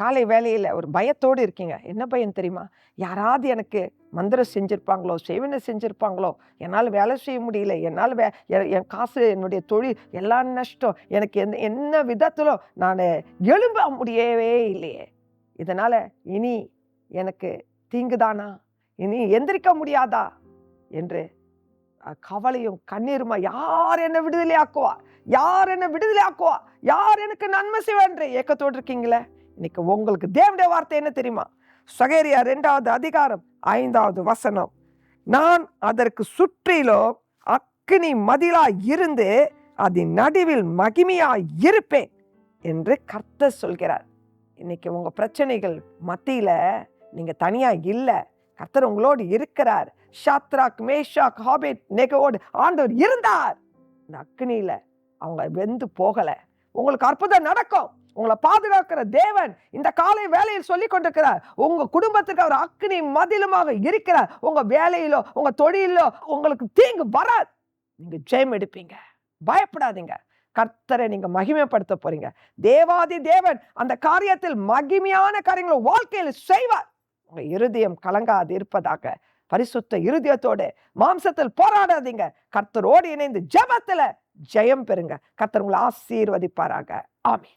காலை வேளையில் ஒரு பயத்தோடு இருக்கீங்க. என்ன பயம் தெரியுமா? யாராவது எனக்கு மந்திரம் செஞ்சுருப்பாங்களோ, செய்வினை செஞ்சுருப்பாங்களோ, என்னால் வேலை செய்ய முடியல, என்னால் என் காசு, என்னுடைய தொழில் எல்லாம் நஷ்டம், எனக்கு என்ன விதத்திலும் நான் எழும்ப முடியவே இல்லையே, இதனால் இனி எனக்கு தீங்குதானா, இனி எந்திரிக்க முடியாதா என்று கவலையும் கண்ணீருமா, யார் என்ன விடுதலை ஆக்குவா, யார் என்ன விடுதலை ஆக்குவா, யார் எனக்கு நன்மை செய்வான்ற ஏக்கத்தோடு இருக்கீங்களே, இன்னைக்கு உங்களுக்கு தேவனுடைய வார்த்தை என்ன தெரியுமா? சகரியா 2வது அதிகாரம் 5வது வசனம், நான் அதற்கு சுற்றிலும் அக்கினி மதிலாய் இருந்து அதன் நடுவில் மகிமையாய் இருப்பேன் என்று கர்த்தர் சொல்கிறார். இன்னைக்கு உங்க பிரச்சனைகள் மத்தியில நீங்க தனியா இல்ல, கர்த்தர் உங்களோடு இருக்கிறார். ஷாத்ராக், மேஷாக், ஆபேத் நேகோவோடு ஆண்டவர் இருந்தார். இந்த அக்கினியில அவங்க வெந்து போகல. உங்களுக்கு அற்புதம் நடக்கும். உங்களை பாதுகாக்கிற தேவன் இந்த காலை வேலையில் சொல்லி கொண்டிருக்கிறார். உங்க குடும்பத்துக்கு அவர் அக்கினி மதிலுமாக இருக்கிறார். உங்க வேலையிலோ உங்க தொழிலோ உங்களுக்கு தீங்கு வராது. நீங்க ஜெயம் எடுப்பீங்க. பயப்படாதீங்க. கர்த்தரை நீங்க மகிமைப்படுத்த போறீங்க. தேவாதி தேவன் அந்த காரியத்தில் மகிமையான காரியங்களை வாழ்க்கையில் செய்வார். உங்க இருதயம் கலங்காது இருப்பதாக. பரிசுத்த இருதயத்தோடு மாம்சத்தில் போராடாதீங்க. கர்த்தரோடு இணைந்து ஜெபத்துல ஜெயம் பெறுங்க. கர்த்தர் உங்களை ஆசீர்வதிப்பாராக. ஆமென்.